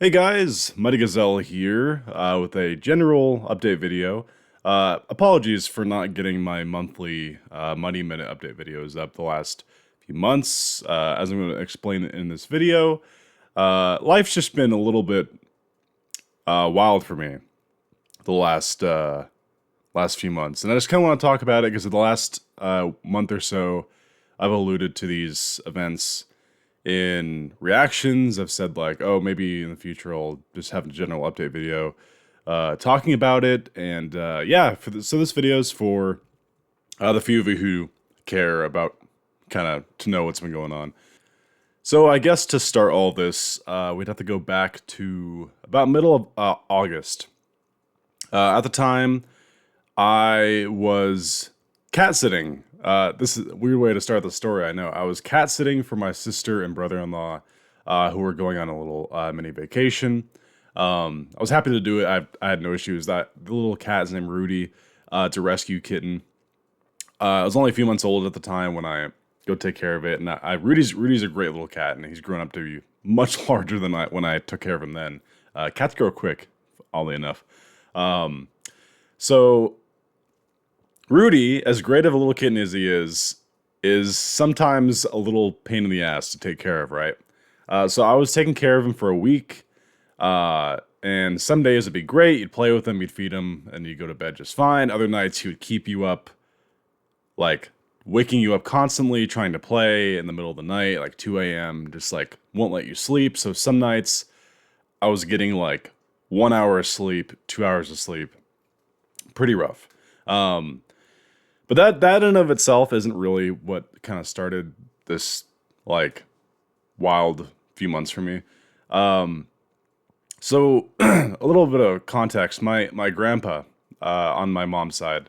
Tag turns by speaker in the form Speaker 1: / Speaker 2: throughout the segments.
Speaker 1: Hey guys, MightyGazelle here with a general update video. Apologies for not getting my monthly Mighty Minute update videos up the last few months. As I'm going to explain in this video, life's just been a little bit wild for me the last few months, and I just kind of want to talk about it because the last month or so, I've alluded to these events in reactions. I've said like, oh, maybe in the future I'll just have a general update video talking about it. And yeah, so this video is for the few of you who care about kind of to know what's been going on. So I guess to start all this, we'd have to go back to about middle of August. At the time, I was cat sitting. This is a weird way to start the story, I know. I was cat sitting for my sister and brother-in-law who were going on a little mini vacation. I was happy to do it. I had no issues. The little cat's named Rudy. It's a rescue kitten. I was only a few months old at the time when I go take care of it. And Rudy's a great little cat, and he's grown up to be much larger than when I took care of him then. Cats grow quick, oddly enough. So Rudy, as great of a little kitten as he is sometimes a little pain in the ass to take care of, right? So I was taking care of him for a week, and some days it'd be great. You'd play with him, you'd feed him, and you'd go to bed just fine. Other nights he would keep you up, like waking you up constantly, trying to play in the middle of the night, like 2 a.m., just like won't let you sleep. So some nights I was getting like 1 hour of sleep, 2 hours of sleep. Pretty rough. But that in of itself isn't really what kind of started this like wild few months for me. So a little bit of context: my grandpa on my mom's side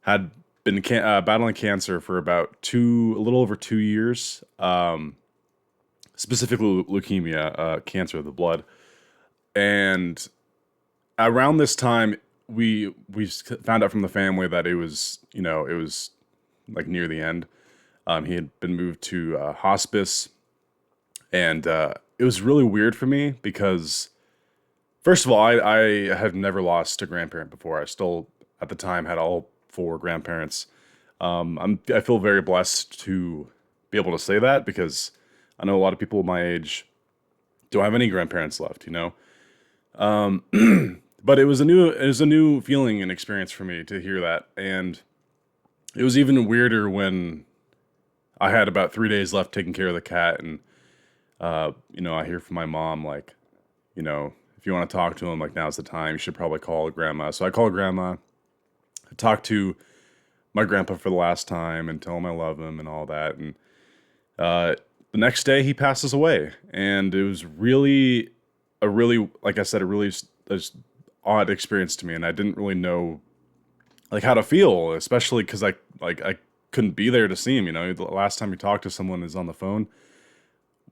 Speaker 1: had been battling cancer for about a little over 2 years. Specifically leukemia, cancer of the blood, and around this time we found out from the family that it was like near the end. He had been moved to hospice, and it was really weird for me because first of all, I had never lost a grandparent before. I still at the time had all four grandparents. I feel very blessed to be able to say that because I know a lot of people my age don't have any grandparents left. But it was a new feeling and experience for me to hear that, and it was even weirder when I had about 3 days left taking care of the cat, and I hear from my mom like, if you want to talk to him, like now's the time. You should probably call grandma. So I call grandma, I talk to my grandpa for the last time, and tell him I love him and all that, and the next day he passes away, and it was really like I said, a really odd experience to me, and I didn't really know like how to feel, especially because I couldn't be there to see him. The last time you talk to someone is on the phone.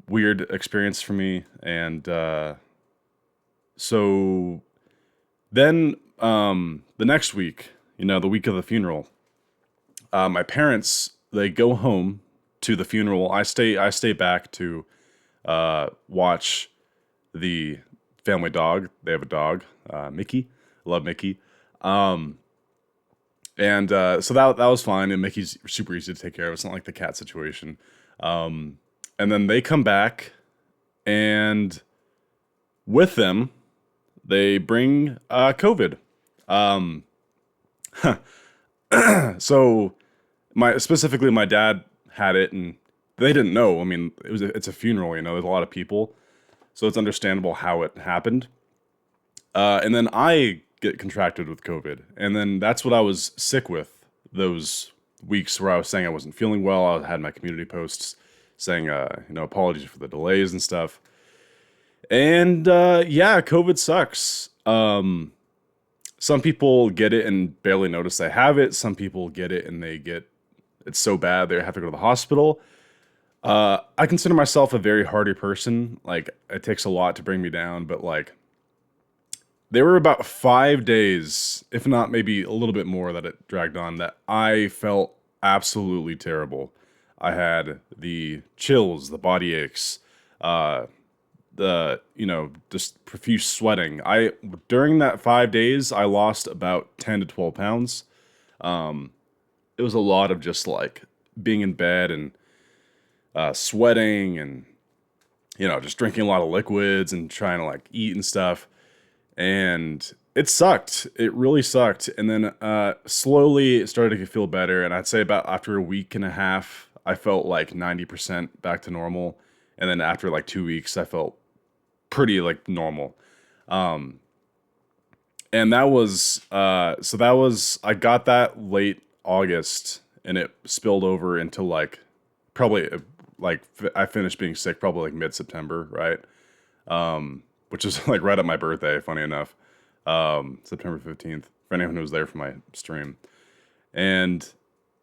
Speaker 1: Weird experience for me, and so then the next week, the week of the funeral, my parents they go home to the funeral. I stay back to watch the family dog. They have a dog, Mickey. I love Mickey. And so that was fine. And Mickey's super easy to take care of. It's not like the cat situation. And then they come back, and with them, they bring COVID. So specifically my dad had it, and they didn't know. I mean, it's a funeral. There's a lot of people. So it's understandable how it happened. And then I get contracted with COVID. And then that's what I was sick with those weeks where I was saying I wasn't feeling well. I had my community posts saying, apologies for the delays and stuff. And yeah, COVID sucks. Some people get it and barely notice they have it. Some people get it and it's so bad they have to go to the hospital. I consider myself a very hardy person. Like, it takes a lot to bring me down, but like, there were about 5 days, if not maybe a little bit more, that it dragged on, that I felt absolutely terrible. I had the chills, the body aches, the, just profuse sweating. During that 5 days, I lost about 10 to 12 pounds. It was a lot of just like being in bed and sweating and, just drinking a lot of liquids and trying to like eat and stuff. And it sucked. It really sucked. And then slowly it started to feel better. And I'd say about after a week and a half, I felt like 90% back to normal. And then after like 2 weeks, I felt pretty like normal. And that was, I got that late August and it spilled over into like, probably I finished being sick probably like mid-September, right? Which is like right at my birthday, funny enough. September 15th, for anyone who was there for my stream. And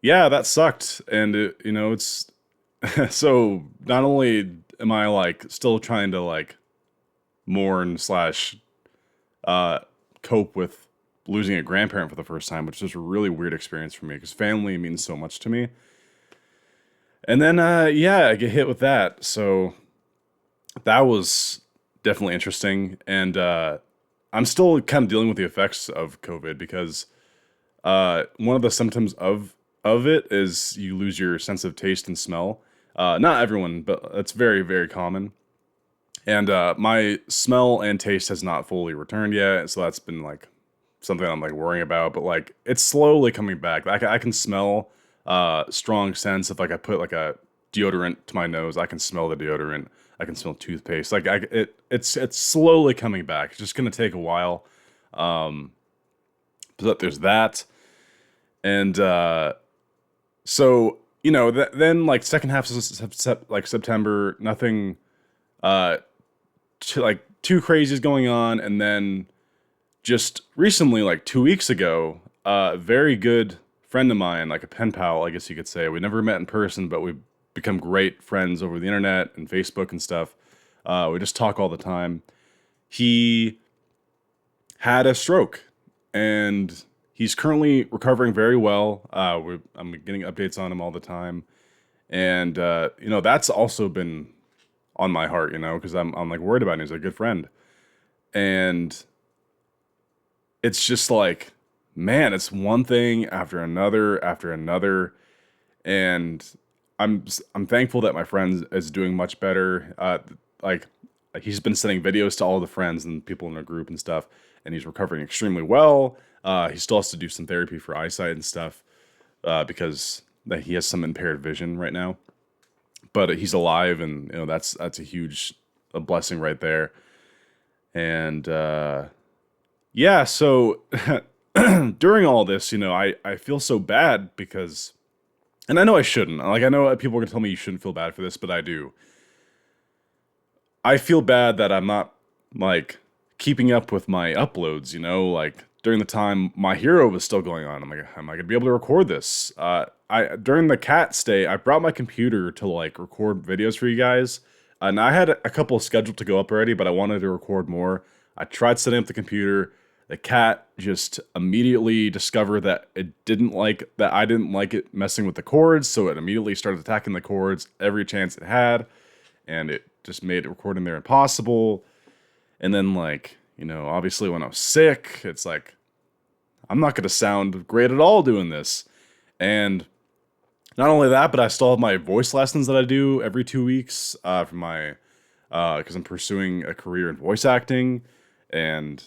Speaker 1: yeah, that sucked. And it's, so not only am I like still trying to like mourn slash cope with losing a grandparent for the first time, which was a really weird experience for me because family means so much to me. And then, I get hit with that. So that was definitely interesting. And I'm still kind of dealing with the effects of COVID because one of the symptoms of it is you lose your sense of taste and smell. Not everyone, but it's very, very common. And my smell and taste has not fully returned yet. So that's been like something I'm like worrying about. But like it's slowly coming back. I can smell strong scents. If like I put like a deodorant to my nose, I can smell the deodorant. I can smell toothpaste. Like it's slowly coming back. It's just gonna take a while. But there's that, and so then like second half of like September, nothing too crazy is going on, and then just recently, like 2 weeks ago, a very good friend of mine, like a pen pal, I guess you could say. We never met in person, but we've become great friends over the internet and Facebook and stuff. We just talk all the time. He had a stroke, and he's currently recovering very well. I'm getting updates on him all the time, and that's also been on my heart, because I'm like worried about him. He's a good friend, and it's just like, man, it's one thing after another, and I'm thankful that my friend is doing much better. Like he's been sending videos to all the friends and people in our group and stuff, and he's recovering extremely well. He still has to do some therapy for eyesight and stuff because he has some impaired vision right now. But he's alive, and that's a huge blessing right there. And so during all this, I feel so bad because, and I know I shouldn't. Like I know people are gonna tell me you shouldn't feel bad for this, but I do. I feel bad that I'm not like keeping up with my uploads. Like during the time My Hero was still going on, I'm like, am I gonna be able to record this? During the cat stay, I brought my computer to like record videos for you guys, and I had a couple scheduled to go up already, but I wanted to record more. I tried setting up the computer. The cat just immediately discovered that I didn't like it messing with the cords, so it immediately started attacking the cords every chance it had, and it just made recording there impossible. And then like, obviously when I was sick, it's like, I'm not going to sound great at all doing this. And not only that, but I still have my voice lessons that I do every 2 weeks for my, because I'm pursuing a career in voice acting. And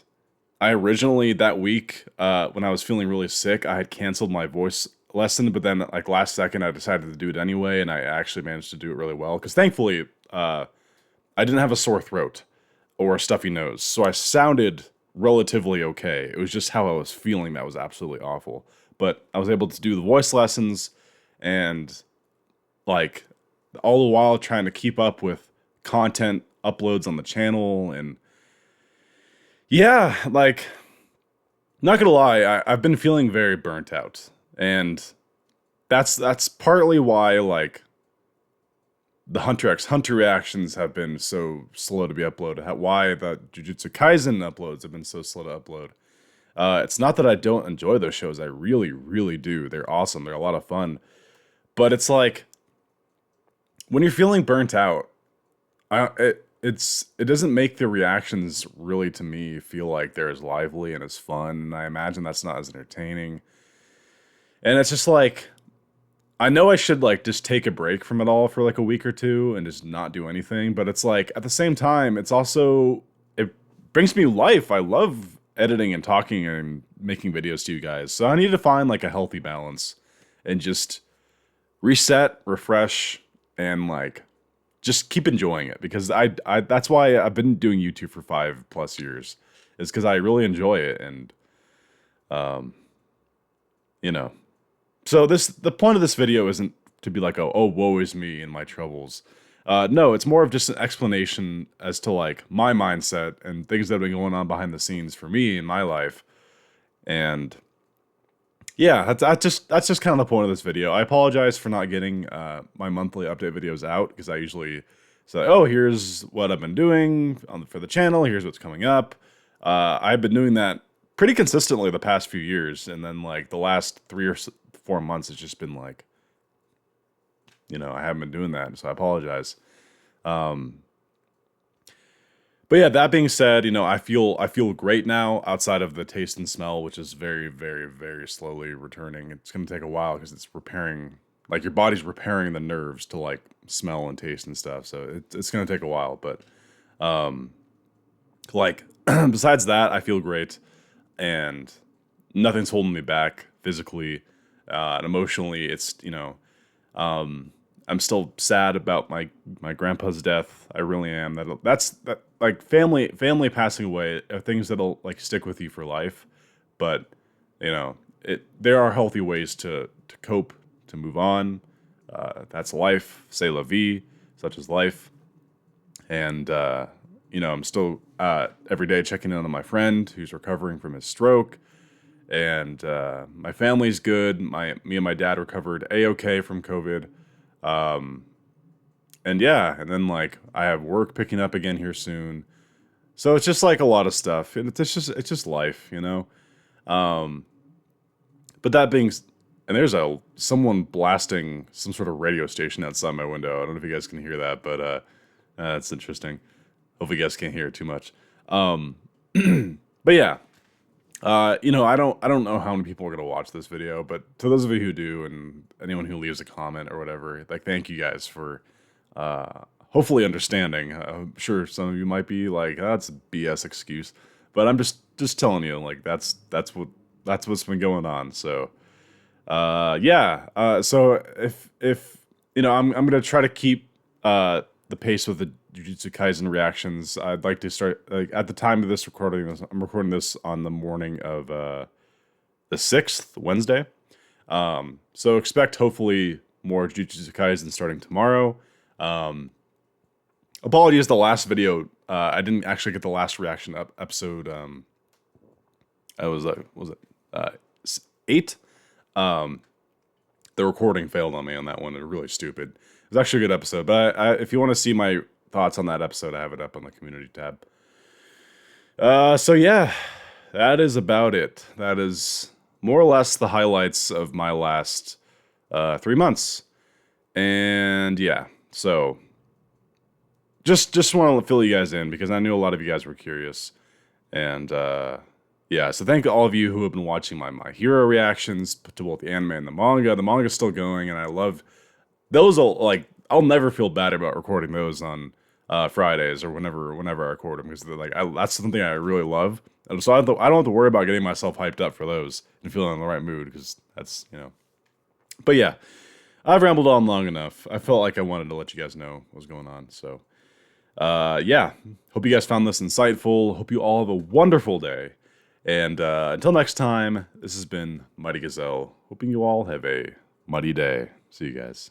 Speaker 1: I originally that week, when I was feeling really sick, I had canceled my voice lesson, but then like last second I decided to do it anyway, and I actually managed to do it really well. Because thankfully, I didn't have a sore throat or a stuffy nose, so I sounded relatively okay. It was just how I was feeling that was absolutely awful. But I was able to do the voice lessons, and like all the while trying to keep up with content uploads on the channel. And yeah, like, not gonna lie, I've been feeling very burnt out, and that's partly why like the Hunter x Hunter reactions have been so slow to be uploaded. Why the Jujutsu Kaisen uploads have been so slow to upload. It's not that I don't enjoy those shows. I really, really do. They're awesome. They're a lot of fun. But it's like, when you're feeling burnt out, it doesn't make the reactions really to me feel like they're as lively and as fun. And I imagine that's not as entertaining. And it's just like, I know I should like just take a break from it all for like a week or two and just not do anything. But it's like at the same time, it's also, it brings me life. I love editing and talking and making videos to you guys. So I need to find like a healthy balance and just reset, refresh, and like just keep enjoying it, because I that's why I've been doing YouTube for 5+ years, is because I really enjoy it. And you know, so the point of this video isn't to be like, oh, woe is me and my troubles. No, it's more of just an explanation as to like my mindset and things that have been going on behind the scenes for me in my life. And yeah, that's just kind of the point of this video. I apologize for not getting my monthly update videos out, because I usually say, oh, here's what I've been doing for the channel, here's what's coming up. I've been doing that pretty consistently the past few years, and then like the last 3 or 4 months, it's just been like, you know, I haven't been doing that, so I apologize. But yeah, that being said, you know, I feel great now outside of the taste and smell, which is very, very, very slowly returning. It's going to take a while because it's repairing, like your body's repairing the nerves to like smell and taste and stuff. So it's going to take a while, but like besides that, I feel great, and nothing's holding me back physically and emotionally. It's, you know, I'm still sad about my grandpa's death. I really am. That like family passing away are things that'll like stick with you for life. But you know, there are healthy ways to cope, to move on. That's life. C'est la vie. Such is life. And you know, I'm still every day checking in on my friend who's recovering from his stroke. And my family's good. Me and my dad recovered A-okay from COVID. And yeah, and then like I have work picking up again here soon. So it's just like a lot of stuff. And it's just life, you know? But that being, and there's someone blasting some sort of radio station outside my window. I don't know if you guys can hear that, but that's interesting. Hopefully you guys can't hear it too much. But yeah. You know, I don't know how many people are gonna watch this video, but to those of you who do, and anyone who leaves a comment or whatever, like, thank you guys for hopefully understanding. I'm sure some of you might be like, oh, that's a BS excuse, but I'm just telling you, like, that's what's been going on. So yeah. So if you know, I'm gonna try to keep the pace with the Jujutsu Kaisen reactions. I'd like to start, like, at the time of this recording, I'm recording this on the morning of the 6th, Wednesday. So expect hopefully more Jujutsu Kaisen starting tomorrow. Apologies, the last video, I didn't actually get the last reaction episode. I was it 8? The recording failed on me on that one. It was really stupid. It was actually a good episode, but if you want to see my thoughts on that episode, I have it up on the community tab. So yeah, that is about it. That is more or less the highlights of my last 3 months. And yeah, so just want to fill you guys in, because I knew a lot of you guys were curious. And yeah, so thank all of you who have been watching my hero reactions to both the anime and the manga. The manga's still going, and I love those. I'll never feel bad about recording those on Fridays or whenever I record them, because that's something I really love. And so I don't have to worry about getting myself hyped up for those and feeling in the right mood, because that's, you know. But yeah, I've rambled on long enough. I felt like I wanted to let you guys know what was going on. So yeah, hope you guys found this insightful. Hope you all have a wonderful day. And until next time, this has been MightyGazelle. Hoping you all have a mighty day. See you guys.